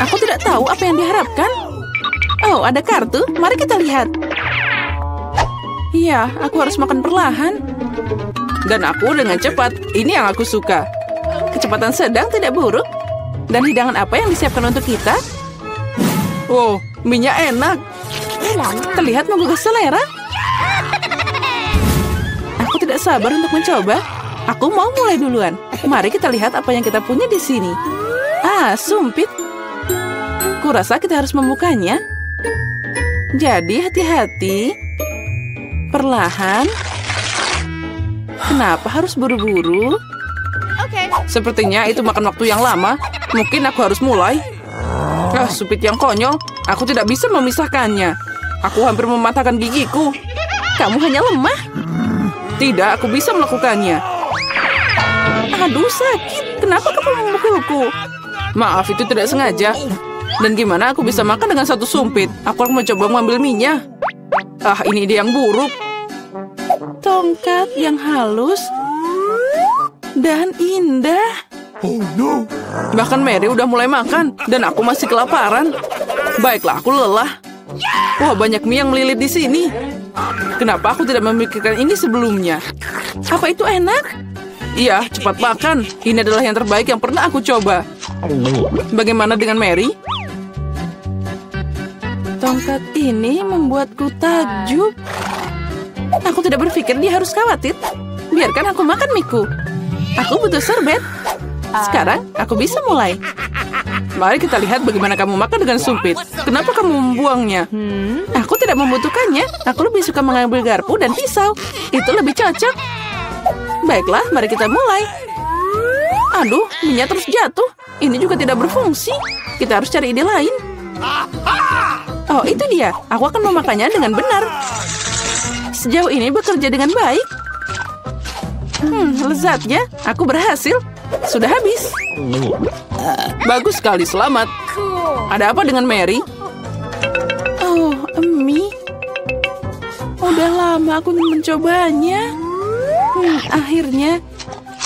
Aku tidak tahu apa yang diharapkan. Oh, ada kartu. Mari kita lihat. Iya, aku harus makan perlahan. Dan aku dengan cepat. Ini yang aku suka. Kecepatan sedang tidak buruk. Dan hidangan apa yang disiapkan untuk kita? Wow, mie-nya enak. Terlihat menggugah selera. Aku tidak sabar untuk mencoba. Aku mau mulai duluan. Mari kita lihat apa yang kita punya di sini. Ah, sumpit. Kurasa kita harus membukanya. Jadi hati-hati. Perlahan. Kenapa harus buru-buru? Sepertinya itu makan waktu yang lama. Mungkin aku harus mulai. Ah, sumpit yang konyol. Aku tidak bisa memisahkannya. Aku hampir mematahkan gigiku. Kamu hanya lemah. Tidak, aku bisa melakukannya. Aduh, sakit. Kenapa kamu memukulku? Maaf, itu tidak sengaja. Dan gimana aku bisa makan dengan satu sumpit? Aku akan mencoba mengambil minyak. Ah, ini ide yang buruk. Tongkat yang halus dan indah. Oh no. Bahkan Mary udah mulai makan. Dan aku masih kelaparan. Baiklah, aku lelah. Wah, banyak mie yang melilit di sini. Kenapa aku tidak memikirkan ini sebelumnya? Apa itu enak? Iya, cepat makan. Ini adalah yang terbaik yang pernah aku coba. Bagaimana dengan Mary? Tongkat ini membuatku takjub. Aku tidak berpikir dia harus khawatir. Biarkan aku makan miku. Aku butuh sorbet. Sekarang aku bisa mulai. Mari kita lihat bagaimana kamu makan dengan sumpit. Kenapa kamu membuangnya? Aku tidak membutuhkannya. Aku lebih suka mengambil garpu dan pisau. Itu lebih cocok. Baiklah, mari kita mulai. Aduh, minyak terus jatuh. Ini juga tidak berfungsi. Kita harus cari ide lain. Oh, itu dia. Aku akan memakannya dengan benar. Sejauh ini bekerja dengan baik. Lezatnya. Aku berhasil. Sudah habis. Bagus sekali, selamat. Ada apa dengan Mary? Oh, mie. Udah lama aku ingin mencobanya. Akhirnya,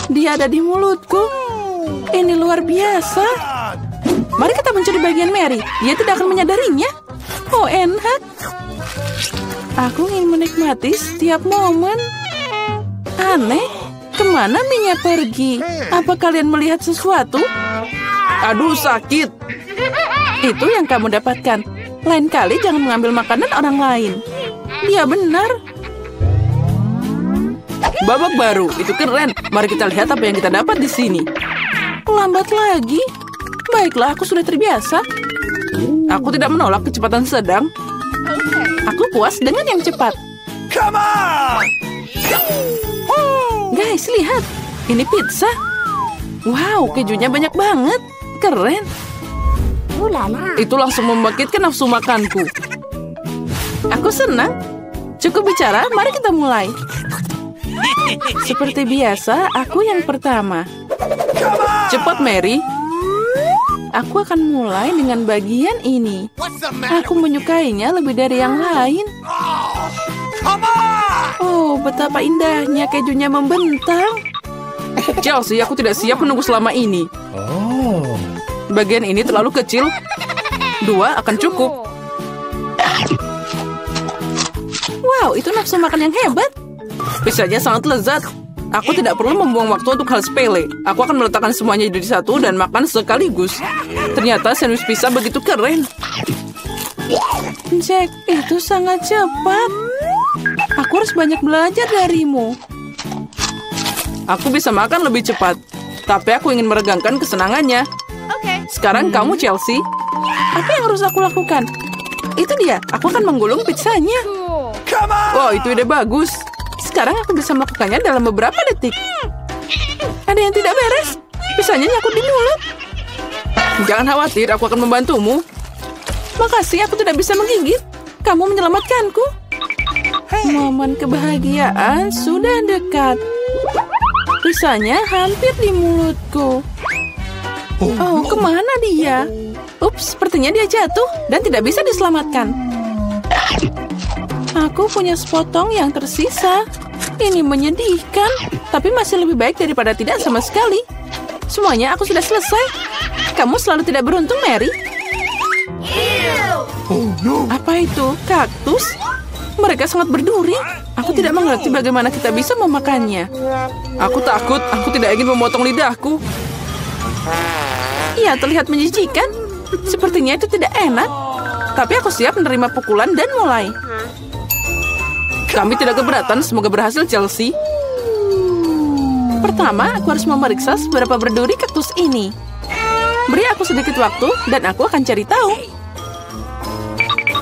dia ada di mulutku. Ini luar biasa. Mari kita mencuri bagian Mary. Dia tidak akan menyadarinya. Oh, enak. Aku ingin menikmati setiap momen. Aneh. Kemana minyak pergi? Apa kalian melihat sesuatu? Aduh, sakit. Itu yang kamu dapatkan. Lain kali jangan mengambil makanan orang lain. Dia benar. Babak baru, itu keren. Mari kita lihat apa yang kita dapat di sini. Lambat lagi. Baiklah, aku sudah terbiasa. Aku tidak menolak kecepatan sedang. Aku puas dengan yang cepat. Come on! Guys, lihat. Ini pizza. Wow, kejunya banyak banget. Keren. Itu langsung membangkitkan nafsu makanku. Aku senang. Cukup bicara, mari kita mulai. Seperti biasa, aku yang pertama. Cepat, Mary. Aku akan mulai dengan bagian ini. Aku menyukainya lebih dari yang lain. Oh, betapa indahnya kejunya membentang. Chelsea, aku tidak siap menunggu selama ini. Bagian ini terlalu kecil. 2 akan cukup. Wow, itu nafsu makan yang hebat. Pizzanya sangat lezat. Aku tidak perlu membuang waktu untuk hal sepele. Aku akan meletakkan semuanya jadi satu dan makan sekaligus. Ternyata sandwich pizza begitu keren. Jack, itu sangat cepat. Aku harus banyak belajar darimu. Aku bisa makan lebih cepat. Tapi aku ingin meregangkan kesenangannya. Sekarang kamu, Chelsea. Apa yang harus aku lakukan? Itu dia. Aku akan menggulung pizzanya. Oh, itu ide bagus. Sekarang aku bisa melakukannya dalam beberapa detik. Ada yang tidak beres. Pizzanya nyangkut di mulut. Jangan khawatir, aku akan membantumu. Makasih, aku tidak bisa menggigit. Kamu menyelamatkanku. Momen kebahagiaan sudah dekat. Pizzanya hampir di mulutku. Oh, kemana dia? Ups, sepertinya dia jatuh dan tidak bisa diselamatkan. Aku punya sepotong yang tersisa. Ini menyedihkan, tapi masih lebih baik daripada tidak sama sekali. Semuanya aku sudah selesai. Kamu selalu tidak beruntung, Mary. Oh no. Apa itu? Kaktus? Mereka sangat berduri. Aku tidak mengerti bagaimana kita bisa memakannya. Aku takut. Aku tidak ingin memotong lidahku. Iya, terlihat menjijikan. Sepertinya itu tidak enak. Tapi aku siap menerima pukulan dan mulai. Kami tidak keberatan. Semoga berhasil, Chelsea. Pertama, aku harus memeriksa seberapa berduri kaktus ini. Beri aku sedikit waktu dan aku akan cari tahu.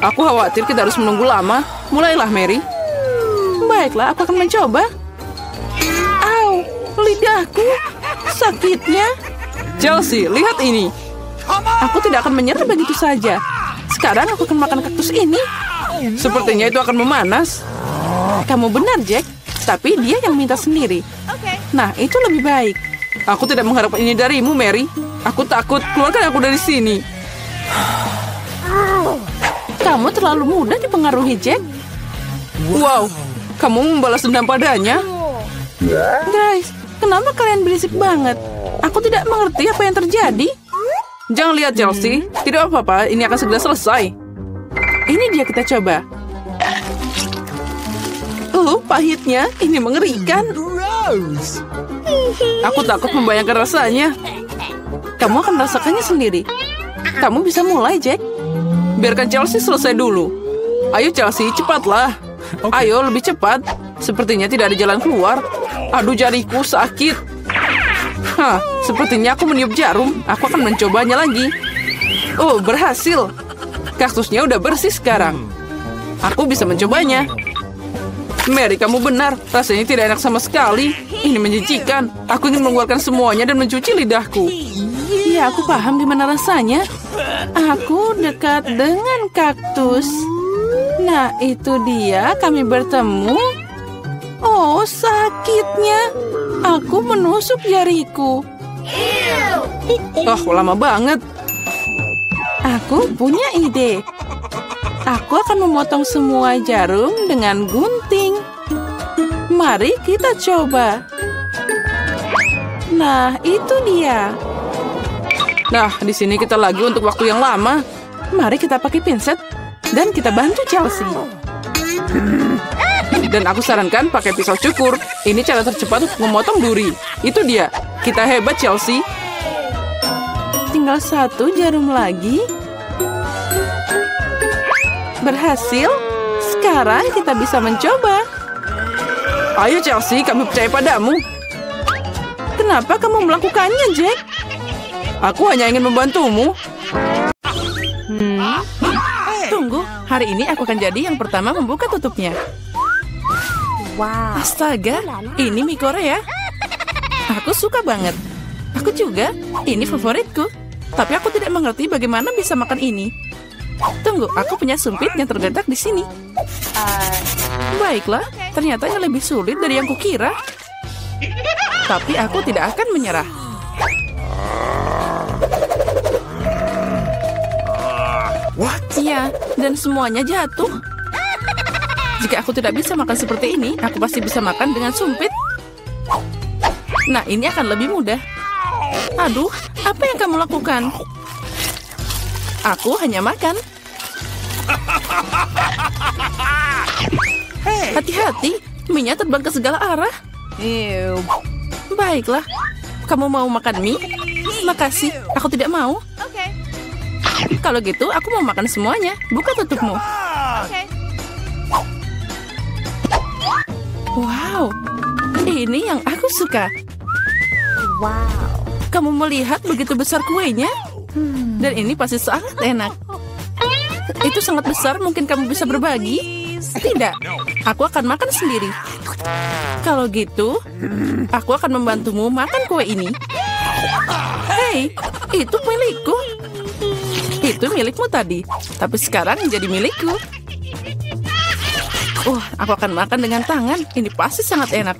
Aku khawatir kita harus menunggu lama. Mulailah, Mary. Baiklah, aku akan mencoba. Au, lidahku. Sakitnya. Chelsea, lihat ini. Aku tidak akan menyerah begitu saja. Sekarang aku akan makan kaktus ini. Sepertinya itu akan memanas. Kamu benar, Jack. Tapi dia yang minta sendiri. Nah, itu lebih baik. Aku tidak mengharapkan ini darimu, Mary. Aku takut. Keluarkan aku dari sini. Kamu terlalu mudah dipengaruhi, Jack. Wow, kamu membalas dendam padanya. Guys, kenapa kalian berisik banget? Aku tidak mengerti apa yang terjadi. Jangan lihat, Chelsea. Tidak apa-apa, ini akan segera selesai. Ini dia, kita coba. Pahitnya. Ini mengerikan. Gross. Aku takut membayangkan rasanya. Kamu akan merasakannya sendiri. Kamu bisa mulai, Jack. Biarkan Chelsea selesai dulu. Ayo, Chelsea, cepatlah. Ayo, lebih cepat. Sepertinya tidak ada jalan keluar. Aduh, jariku sakit. Hah, sepertinya aku meniup jarum. Aku akan mencobanya lagi. Oh, berhasil. Kaktusnya udah bersih sekarang. Aku bisa mencobanya. Mary, kamu benar. Rasanya tidak enak sama sekali. Ini menjijikan. Aku ingin mengeluarkan semuanya dan mencuci lidahku. Ya, aku paham gimana rasanya. Aku dekat dengan kaktus. Nah, itu dia. Kami bertemu. Oh, sakitnya. Aku menusuk jariku. Oh, lama banget. Aku punya ide. Aku akan memotong semua jarum dengan gunting. Mari kita coba. Nah, itu dia. Nah, di sini kita lagi untuk waktu yang lama. Mari kita pakai pinset dan kita bantu Chelsea. Dan aku sarankan pakai pisau cukur. Ini cara tercepat untuk memotong duri. Itu dia. Kita hebat, Chelsea. Tinggal satu jarum lagi. Berhasil. Sekarang kita bisa mencoba. Ayo, Chelsea, kami percaya padamu. Kenapa kamu melakukannya, Jack? Aku hanya ingin membantumu. Tunggu, hari ini aku akan jadi yang pertama membuka tutupnya. Wow. Astaga, ini mie Korea. Aku suka banget. Aku juga, ini favoritku. Tapi aku tidak mengerti bagaimana bisa makan ini. Tunggu, aku punya sumpit yang terletak di sini. Baiklah, ternyata ini lebih sulit dari yang kukira. Tapi aku tidak akan menyerah. What? Iya, dan semuanya jatuh. Jika aku tidak bisa makan seperti ini, aku pasti bisa makan dengan sumpit. Nah, ini akan lebih mudah. Aduh, apa yang kamu lakukan? Aku hanya makan. Hati-hati, mie-nya terbang ke segala arah. Baiklah, kamu mau makan mie? Makasih, aku tidak mau. Kalau gitu, aku mau makan semuanya. Buka tutupmu. Wow, ini yang aku suka. Wow, kamu melihat begitu besar kuenya? Dan ini pasti sangat enak. Itu sangat besar, mungkin kamu bisa berbagi? Tidak, aku akan makan sendiri. Kalau gitu, aku akan membantumu makan kue ini. Hei, itu milikku. Itu milikmu tadi, tapi sekarang menjadi milikku. Aku akan makan dengan tangan. Ini pasti sangat enak.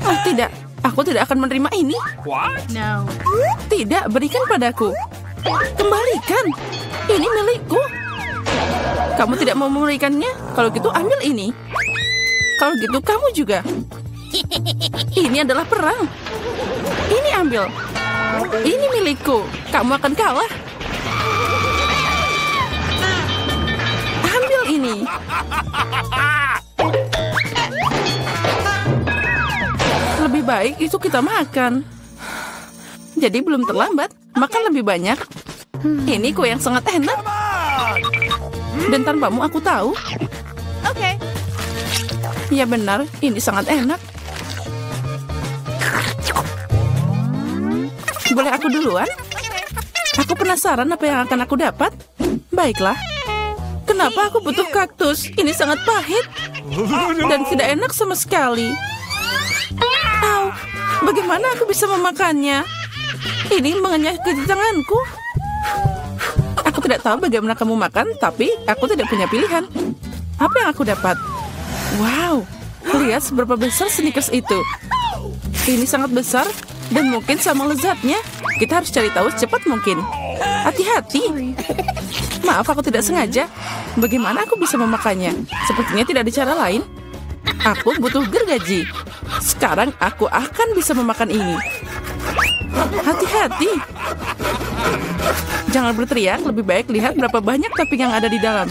Oh, tidak. Aku tidak akan menerima ini. No. Tidak, berikan padaku. Kembalikan. Ini milikku. Kamu tidak mau memberikannya? Kalau gitu, ambil ini. Kalau gitu, kamu juga. Ini adalah perang. Ini ambil. Ini milikku. Kamu akan kalah. ini. Lebih baik itu kita makan. Jadi belum terlambat. Makan lebih banyak. Ini kue yang sangat enak. Dan tanpamu aku tahu. Okay. Ya benar, ini sangat enak. Boleh aku duluan? Aku penasaran apa yang akan aku dapat. Baiklah. Kenapa aku butuh kaktus? Ini sangat pahit. Dan tidak enak sama sekali. Au, bagaimana aku bisa memakannya? Ini mengenyah ke tanganku. Aku tidak tahu bagaimana kamu makan, tapi aku tidak punya pilihan. Apa yang aku dapat? Wow, lihat seberapa besar Snickers itu. Ini sangat besar dan mungkin sama lezatnya. Kita harus cari tahu secepat mungkin. Hati-hati. Maaf, aku tidak sengaja. Bagaimana aku bisa memakannya? Sepertinya tidak ada cara lain. Aku butuh gergaji. Sekarang aku akan bisa memakan ini. Hati-hati. Jangan berteriak, lebih baik lihat berapa banyak topping yang ada di dalam.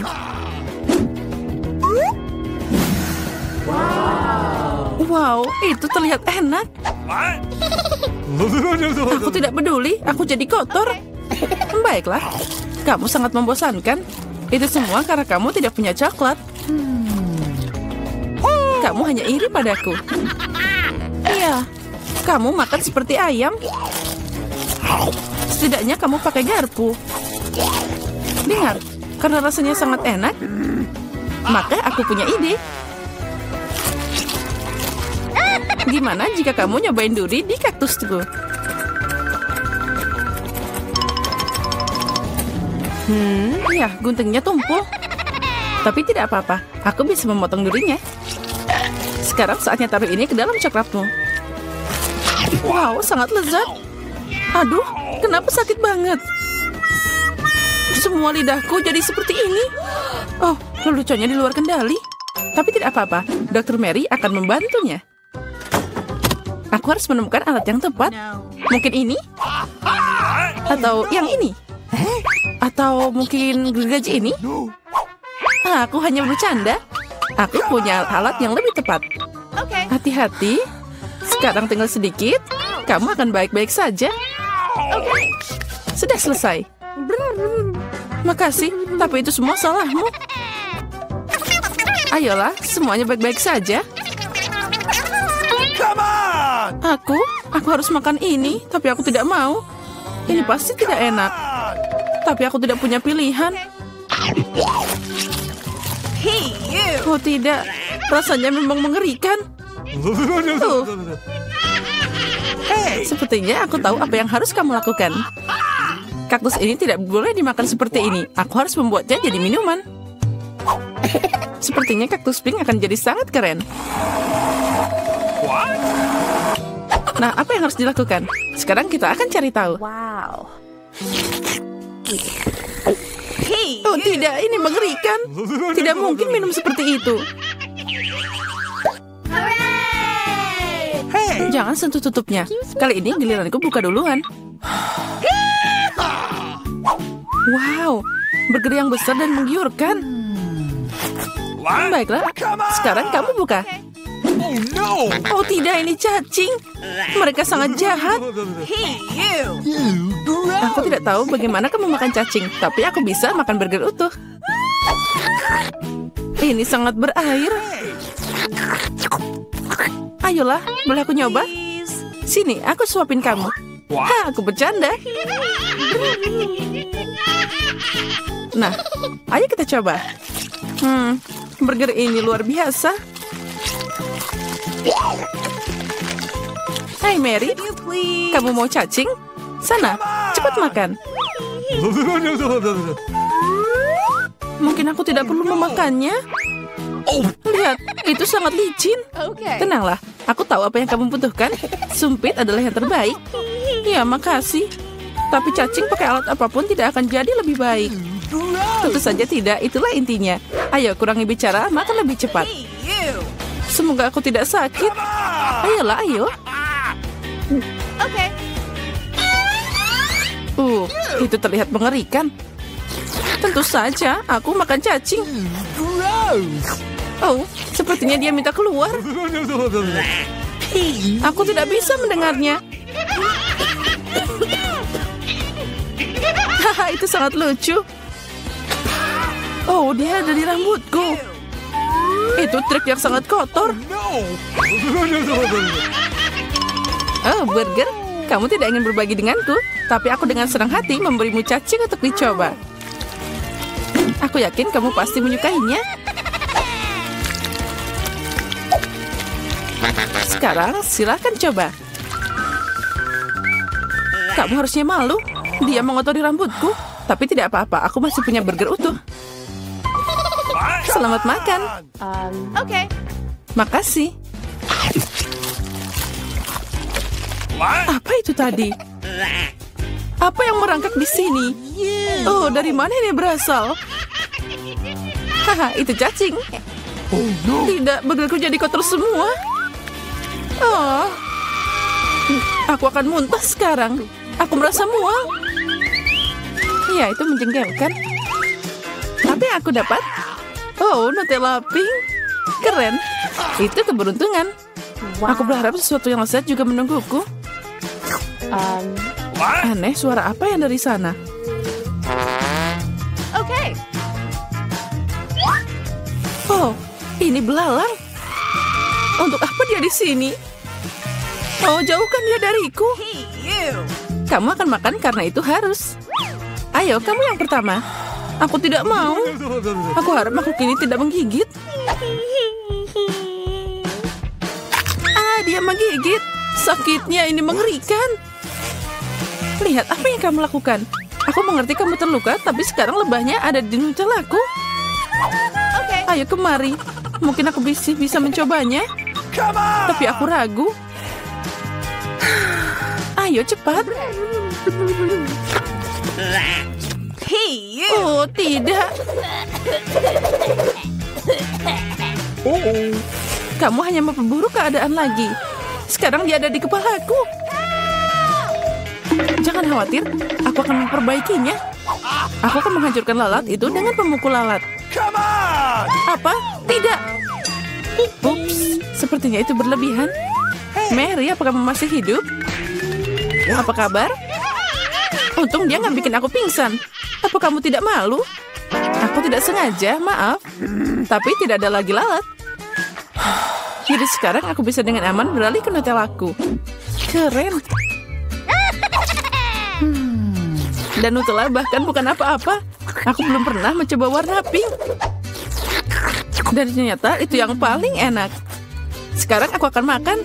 Wow, itu terlihat enak. Aku tidak peduli, aku jadi kotor. Baiklah, kamu sangat membosankan. Itu semua karena kamu tidak punya coklat. Kamu hanya iri padaku. Iya, kamu makan seperti ayam. Setidaknya kamu pakai garpu. Dengar, karena rasanya sangat enak, maka aku punya ide. Gimana jika kamu nyobain duri di kaktusku? Ya, guntingnya tumpul. Tapi tidak apa-apa, aku bisa memotong durinya. Sekarang saatnya taruh ini ke dalam coklatmu. Wow, sangat lezat. Aduh, kenapa sakit banget? Semua lidahku jadi seperti ini. Oh, leluconnya di luar kendali. Tapi tidak apa-apa, Dr. Mary akan membantunya. Aku harus menemukan alat yang tepat. Mungkin ini? Atau yang ini? Atau mungkin gergaji ini? Aku hanya bercanda. Aku punya alat yang lebih tepat. Hati-hati. Sekarang tinggal sedikit. Kamu akan baik-baik saja. Sudah selesai. Makasih, tapi itu semua salahmu. Ayolah, semuanya baik-baik saja. Aku harus makan ini, tapi aku tidak mau. Ini pasti tidak enak. Tapi aku tidak punya pilihan. Oh tidak, rasanya memang mengerikan. Sepertinya aku tahu apa yang harus kamu lakukan. Kaktus ini tidak boleh dimakan seperti ini. Aku harus membuatnya jadi minuman. Sepertinya kaktus pink akan jadi sangat keren. Nah, apa yang harus dilakukan? Sekarang kita akan cari tahu. Wow. Oh tidak, ini mengerikan. Tidak mungkin minum seperti itu. Jangan sentuh tutupnya. Kali ini giliranku buka duluan. Wow, burger yang besar dan menggiurkan. Baiklah, sekarang kamu buka. Oh tidak, ini cacing. Mereka sangat jahat. Aku tidak tahu bagaimana kamu makan cacing, tapi aku bisa makan burger utuh. Ini sangat berair. Ayolah, boleh aku nyoba? Sini, aku suapin kamu. Aku bercanda. Nah, ayo kita coba. Burger ini luar biasa. Hai Mary, kamu mau cacing? Sana, cepat makan. Mungkin aku tidak perlu memakannya. Lihat, itu sangat licin. Tenanglah, aku tahu apa yang kamu butuhkan. Sumpit adalah yang terbaik. Ya, makasih. Tapi cacing pakai alat apapun tidak akan jadi lebih baik. Tentu saja tidak, itulah intinya. Ayo, kurangi bicara, makan lebih cepat. Semoga aku tidak sakit. Ayolah, ayo. Itu terlihat mengerikan. Tentu saja, aku makan cacing. Gross. Oh, sepertinya dia minta keluar. Aku tidak bisa mendengarnya. Haha, itu sangat lucu. Oh, dia ada di rambutku. Itu trik yang sangat kotor. No. Oh, burger. Kamu tidak ingin berbagi denganku, tapi aku dengan senang hati memberimu cacing untuk dicoba. Aku yakin kamu pasti menyukainya. Sekarang silakan coba. Kamu harusnya malu. Dia mengotori rambutku, tapi tidak apa-apa. Aku masih punya burger utuh. Selamat makan. Okay. Makasih. Apa itu tadi? Apa yang merangkak di sini? Oh, dari mana ini berasal? Haha, itu cacing. Oh no. Tidak, burgerku jadi kotor semua. Oh, aku akan muntah sekarang. Aku merasa mual. Ya, itu menjengkelkan. Apa yang aku dapat? Oh, Nutella pink. Keren. Itu keberuntungan. Aku berharap sesuatu yang lezat juga menungguku. Aneh, suara apa yang dari sana? Okay. Oh, ini belalang. Untuk apa dia di sini? Oh, jauhkan dia dariku. Kamu akan makan karena itu harus. Ayo, kamu yang pertama. Aku tidak mau. Aku harap makhluk ini tidak menggigit. Ah, dia menggigit. Sakitnya ini mengerikan. Lihat apa yang kamu lakukan. Aku mengerti kamu terluka, tapi sekarang lebahnya ada di Nutellaku. Ayo kemari. Mungkin aku bisa mencobanya. Come on. Tapi aku ragu. Ayo cepat. Oh, tidak. Kamu hanya memperburuk keadaan lagi. Sekarang dia ada di kepalaku. Jangan khawatir, aku akan memperbaikinya. Aku akan menghancurkan lalat itu dengan pemukul lalat. Come on. Apa? Tidak. Ups, sepertinya itu berlebihan. Mary, apakah kamu masih hidup? Apa kabar? Untung dia nggak bikin aku pingsan. Apa kamu tidak malu? Aku tidak sengaja, maaf. Tapi tidak ada lagi lalat. Jadi sekarang aku bisa dengan aman beralih ke Nutellaku. Keren. Dan Nutella bahkan bukan apa-apa. Aku belum pernah mencoba warna pink. Dan ternyata itu yang paling enak. Sekarang aku akan makan.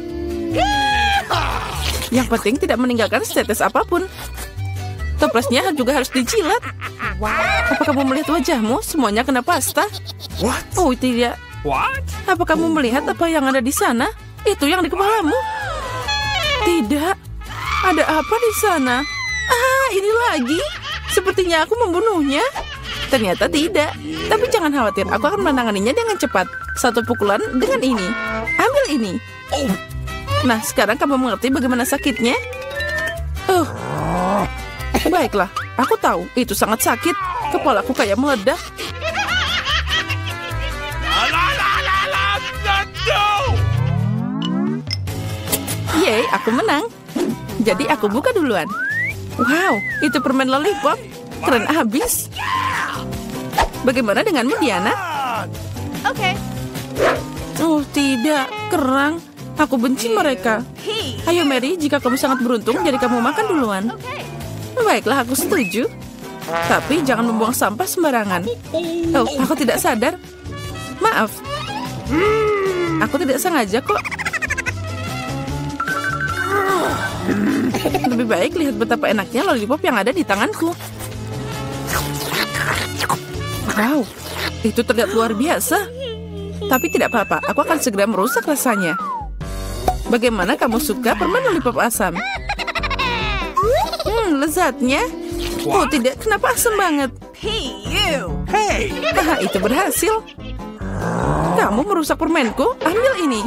Yang penting tidak meninggalkan setetes apapun. Toplesnya juga harus dijilat. Apa kamu melihat wajahmu? Semuanya kena pasta. What? Oh, tidak. What? Apa kamu melihat apa yang ada di sana? Itu yang di kepalamu. Tidak. Ada apa di sana? Ah, ini lagi. Sepertinya aku membunuhnya. Ternyata tidak. Tapi jangan khawatir, aku akan menanganinya dengan cepat. Satu pukulan dengan ini. Ambil ini. Nah, sekarang kamu mengerti bagaimana sakitnya? Baiklah, aku tahu itu sangat sakit. Kepalaku kayak meledak. Yeay, aku menang. Jadi aku buka duluan. Wow, itu permen lollipop. Keren abis. Bagaimana denganmu, Diana? Okay. Oh, tidak. Kerang. Aku benci mereka. Ayo, Mary. Jika kamu sangat beruntung, jadi kamu makan duluan. Baiklah, aku setuju. Tapi jangan membuang sampah sembarangan. Oh, aku tidak sadar. Maaf. Aku tidak sengaja kok. Lebih baik lihat betapa enaknya lollipop yang ada di tanganku. Wow, itu terlihat luar biasa. Tapi tidak apa-apa, aku akan segera merusak rasanya. Bagaimana kamu suka permen lollipop asam? Lezatnya. Oh tidak, kenapa asam banget? Hey. Haha, itu berhasil. Kamu merusak permenku, ambil ini.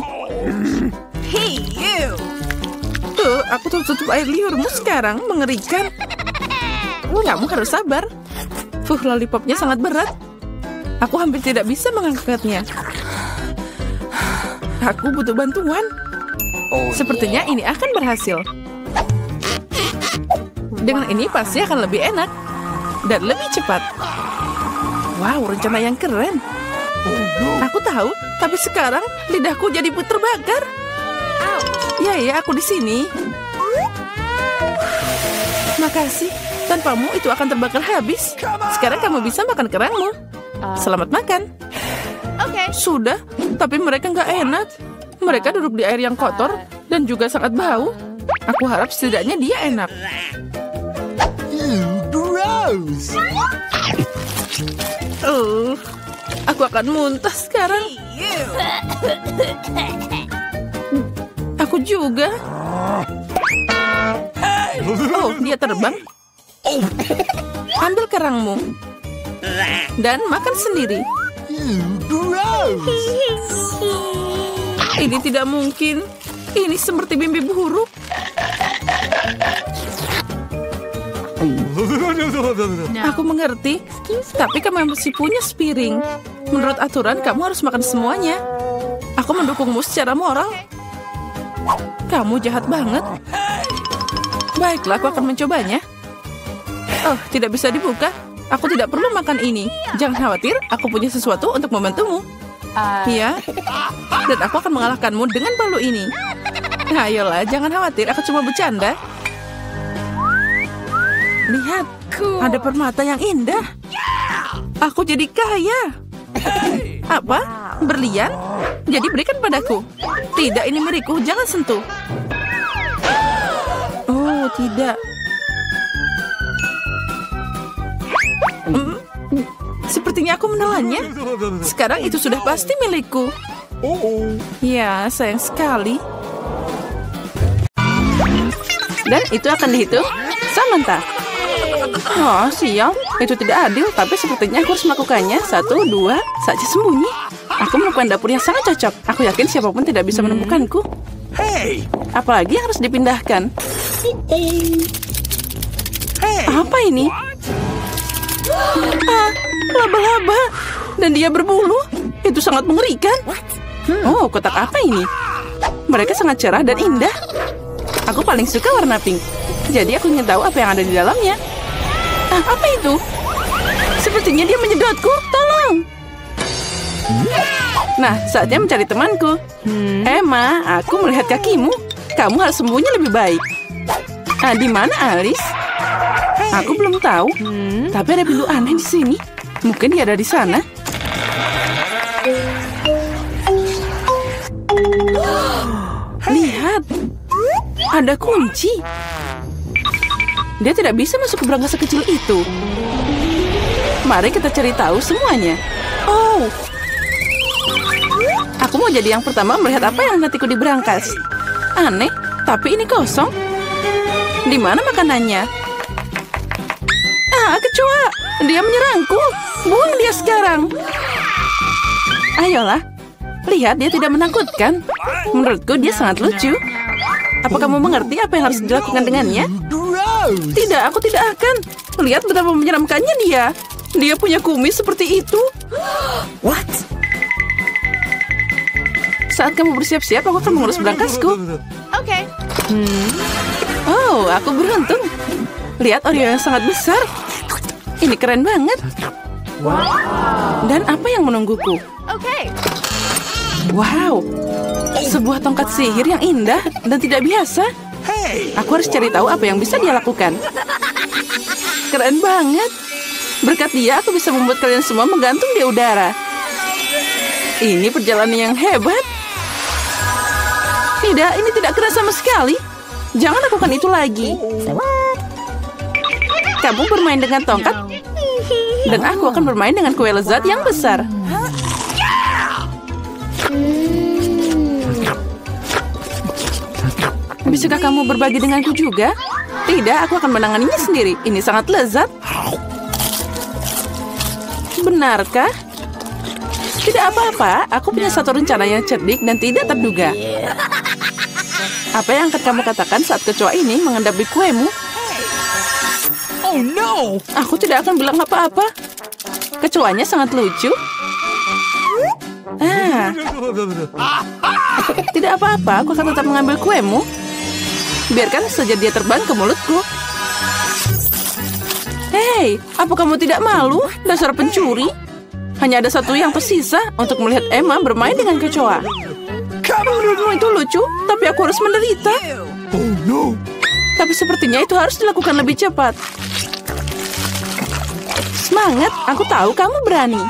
Tuh, aku tutup air liurmu sekarang, mengerikan. Kamu harus sabar. Lollipopnya sangat berat. Aku hampir tidak bisa mengangkatnya. Aku butuh bantuan. Sepertinya ini akan berhasil. Dengan ini pasti akan lebih enak dan lebih cepat. Wow, rencana yang keren. Aku tahu, tapi sekarang lidahku jadi terbakar. Ya, aku di sini. Makasih. Tanpamu itu akan terbakar habis. Sekarang kamu bisa makan kerangmu. Selamat makan. Okay. Sudah, tapi mereka nggak enak. Mereka duduk di air yang kotor dan juga sangat bau. Aku harap setidaknya dia enak. Gross. Aku akan muntah sekarang. Aku juga. Oh, dia terbang. Ambil kerangmu dan makan sendiri. Gross. Ini tidak mungkin. Ini seperti mimpi buruk. Aku mengerti, tapi kamu masih punya piring. Menurut aturan, kamu harus makan semuanya. Aku mendukungmu secara moral. Kamu jahat banget. Baiklah, aku akan mencobanya. Oh, tidak bisa dibuka. Aku tidak perlu makan ini. Jangan khawatir, aku punya sesuatu untuk membantumu. Iya, dan aku akan mengalahkanmu dengan palu ini. Ayolah, jangan khawatir, aku cuma bercanda. Lihat, ada permata yang indah. Aku jadi kaya. Apa? Berlian? Jadi berikan padaku. Tidak, ini milikku, jangan sentuh. Oh, tidak. Sepertinya aku menelannya. Sekarang itu sudah pasti milikku. Ya, sayang sekali. Dan itu akan dihitung Samantha. Oh, sial. Itu tidak adil, tapi sepertinya aku harus melakukannya. 1, 2, saja sembunyi. Aku menemukan dapur yang sangat cocok. Aku yakin siapapun tidak bisa menemukanku. Hey. Apalagi yang harus dipindahkan. Hey. Apa ini? Laba-laba. Dan dia berbulu. Itu sangat mengerikan. Oh, kotak apa ini? Mereka sangat cerah dan indah. Aku paling suka warna pink. Jadi aku ingin tahu apa yang ada di dalamnya. Apa itu? Sepertinya dia menyedotku. Tolong. Nah, saatnya mencari temanku. Emma, aku melihat kakimu. Kamu harus sembunyi lebih baik. Di mana Alice? Aku belum tahu. Tapi ada pintu aneh di sini. Mungkin dia ada di sana. Lihat. Ada kunci. Dia tidak bisa masuk ke berangkas sekecil itu. Mari kita cari tahu semuanya. Oh. Aku mau jadi yang pertama melihat apa yang nantiku di berangkas. Aneh, tapi ini kosong. Di mana makanannya? Kecoa. Dia menyerangku. Buang dia sekarang. Ayolah. Lihat, dia tidak menakutkan. Menurutku dia sangat lucu. Apa kamu mengerti apa yang harus dilakukan dengannya? Tidak, aku tidak akan. Lihat betapa menyeramkannya dia. Dia punya kumis seperti itu. What? Saat kamu bersiap-siap, aku akan mengurus berangkasku. Okay. Oh, aku beruntung. Lihat Oreo yang sangat besar. Ini keren banget. Dan apa yang menungguku? Okay. Wow, sebuah tongkat sihir yang indah dan tidak biasa. Aku harus cari tahu apa yang bisa dia lakukan. Keren banget. Berkat dia, aku bisa membuat kalian semua menggantung di udara. Ini perjalanan yang hebat. Tidak, ini tidak keras sama sekali. Jangan lakukan itu lagi. Kamu bermain dengan tongkat, dan aku akan bermain dengan kue lezat yang besar. Bisakah kamu berbagi denganku juga? Tidak, aku akan menanganinya sendiri. Ini sangat lezat. Benarkah? Tidak apa-apa, aku punya satu rencana yang cerdik dan tidak terduga. Apa yang akan kamu katakan saat kecoa ini mengendapi kuemu? Oh no! Aku tidak akan bilang apa-apa. Kecoanya sangat lucu. Tidak apa-apa, aku akan tetap mengambil kuemu. Biarkan saja dia terbang ke mulutku. Hei, apa kamu tidak malu, dasar pencuri? Hanya ada satu yang tersisa untuk melihat Emma bermain dengan kecoa. Menurutmu itu lucu, tapi aku harus menderita. Oh no. Tapi sepertinya itu harus dilakukan lebih cepat. Semangat, aku tahu kamu berani.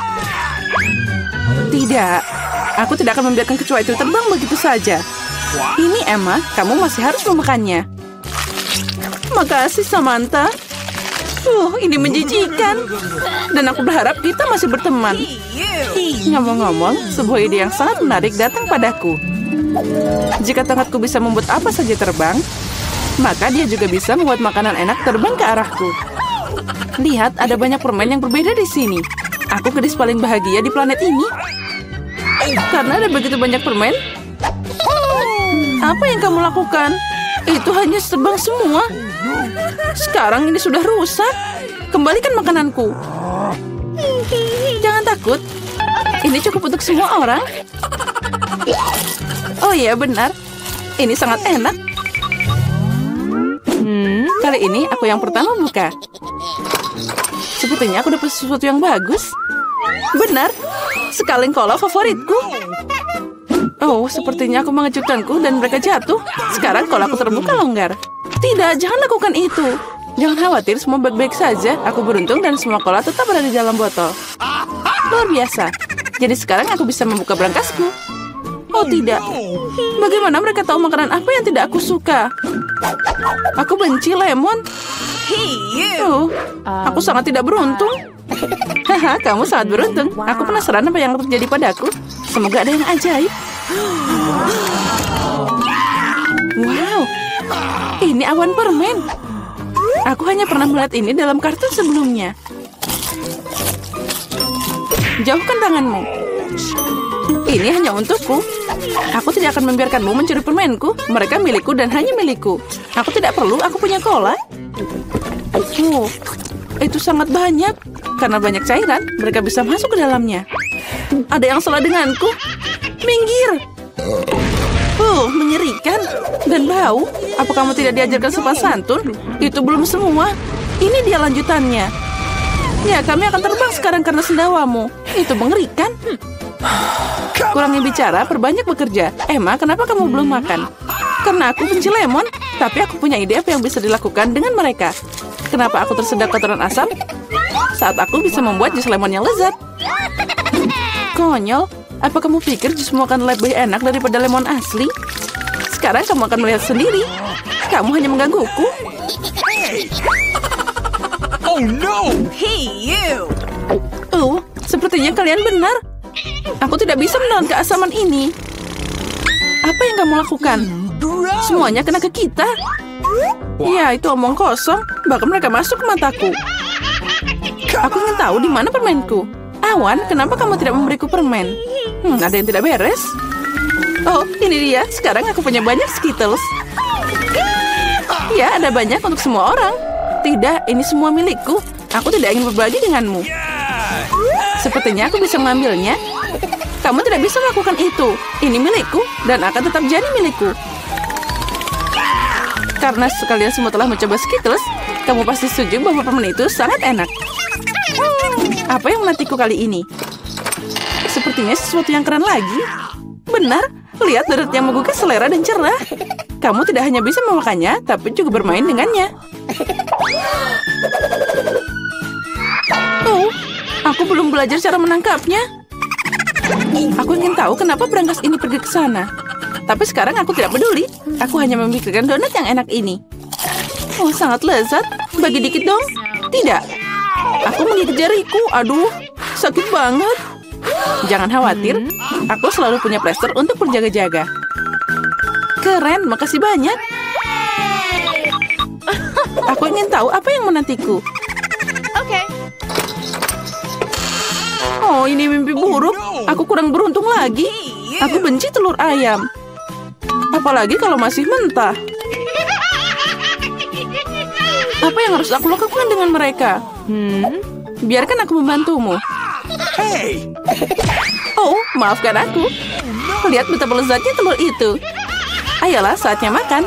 Tidak, aku tidak akan membiarkan kecoa itu terbang begitu saja. Ini Emma, kamu masih harus memakannya. Makasih Samantha. Ini menjijikan. Dan aku berharap kita masih berteman. Ngomong-ngomong, sebuah ide yang sangat menarik datang padaku. Jika tongkatku bisa membuat apa saja terbang, maka dia juga bisa membuat makanan enak terbang ke arahku. Lihat, ada banyak permen yang berbeda di sini. Aku gadis paling bahagia di planet ini. Karena ada begitu banyak permen. Apa yang kamu lakukan? Itu hanya terbang semua. Sekarang ini sudah rusak. Kembalikan makananku. Jangan takut. Ini cukup untuk semua orang. Oh iya, benar. Ini sangat enak. Kali ini aku yang pertama buka. Sepertinya aku dapat sesuatu yang bagus. Benar. Sekaleng kola favoritku. Oh, sepertinya aku mengejutkanku dan mereka jatuh. Sekarang kola aku terbuka longgar. Tidak, jangan lakukan itu. Jangan khawatir, semua baik-baik saja. Aku beruntung dan semua kola tetap ada di dalam botol. Luar biasa. Jadi sekarang aku bisa membuka berangkasku. Oh tidak. Bagaimana mereka tahu makanan apa yang tidak aku suka? Aku benci lemon. Oh, aku sangat tidak beruntung. Haha, kamu sangat beruntung. Aku penasaran apa yang terjadi padaku. Semoga ada yang ajaib. Wow, ini awan permen. Aku hanya pernah melihat ini dalam kartun sebelumnya. Jauhkan tanganmu. Ini hanya untukku. Aku tidak akan membiarkanmu mencuri permenku. Mereka milikku dan hanya milikku. Aku tidak perlu, aku punya cola. Itu sangat banyak. Karena banyak cairan, mereka bisa masuk ke dalamnya. Ada yang salah denganku. Minggir. Mengerikan. Dan bau. Apa kamu tidak diajarkan sopan santun? Itu belum semua. Ini dia lanjutannya. Ya, kami akan terbang sekarang karena sendawamu. Itu mengerikan. Kurangi bicara, perbanyak bekerja. Emma, kenapa kamu belum makan? Karena aku benci lemon. Tapi aku punya ide apa yang bisa dilakukan dengan mereka. Kenapa aku tersedak kotoran asam? Saat aku bisa membuat jus lemon yang lezat. Konyol. Apa kamu pikir jusmu akan lebih enak daripada lemon asli? Sekarang kamu akan melihat sendiri. Kamu hanya menggangguku. Oh no! Sepertinya kalian benar. Aku tidak bisa menelan keasaman ini. Apa yang kamu lakukan? Semuanya kena ke kita. Ya, itu omong kosong. Bahkan mereka masuk ke mataku. Aku ingin tahu di mana permenku. Awan, kenapa kamu tidak memberiku permen? Ada yang tidak beres. Oh, ini dia. Sekarang aku punya banyak Skittles. Ya, ada banyak untuk semua orang. Tidak, ini semua milikku. Aku tidak ingin berbagi denganmu. Sepertinya aku bisa mengambilnya. Kamu tidak bisa melakukan itu. Ini milikku dan akan tetap jadi milikku. Karena sekalian semua telah mencoba Skittles, kamu pasti setuju bahwa permen itu sangat enak. Apa yang menantiku kali ini? Sepertinya sesuatu yang keren lagi. Benar, lihat deret yang menggugah selera dan cerah. Kamu tidak hanya bisa memakannya, tapi juga bermain dengannya. Oh, aku belum belajar cara menangkapnya. Aku ingin tahu kenapa berangkas ini pergi ke sana. Tapi sekarang aku tidak peduli. Aku hanya memikirkan donat yang enak ini. Oh, sangat lezat. Bagi dikit dong. Tidak. Aku menggigit jariku. Aduh, sakit banget. Jangan khawatir. Aku selalu punya plester untuk berjaga-jaga. Keren, makasih banyak. Aku ingin tahu apa yang menantiku. Oke. Oh, ini mimpi buruk. Aku kurang beruntung lagi. Aku benci telur ayam. Apalagi kalau masih mentah. Apa yang harus aku lakukan dengan mereka? Biarkan aku membantumu. Hey! Oh, maafkan aku. Lihat betapa lezatnya telur itu. Ayolah, saatnya makan.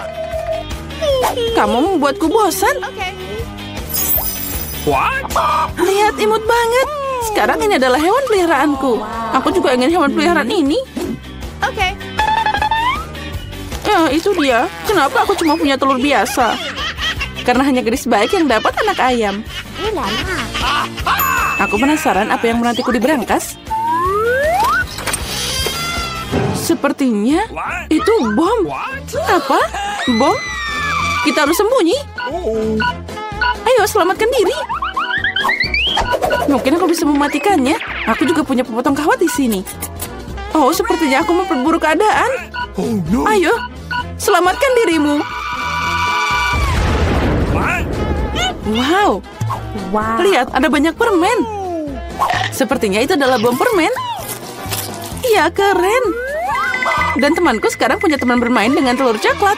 Kamu membuatku bosan. Okay. What? Lihat, imut banget. Sekarang ini adalah hewan peliharaanku. Aku juga ingin hewan peliharaan ini. Okay. Ya, itu dia. Kenapa aku cuma punya telur biasa? Karena hanya gadis baik yang dapat anak ayam. Aku penasaran apa yang menantiku di berangkas. Sepertinya itu bom. Apa? Bom? Kita harus sembunyi. Ayo, selamatkan diri. Mungkin aku bisa mematikannya. Aku juga punya pemotong kawat di sini. Oh, sepertinya aku memperburuk keadaan. Oh no! Ayo, selamatkan dirimu. What? Wow. Lihat, ada banyak permen. Sepertinya itu adalah bom permen. Iya, keren. Dan temanku sekarang punya teman bermain dengan telur coklat.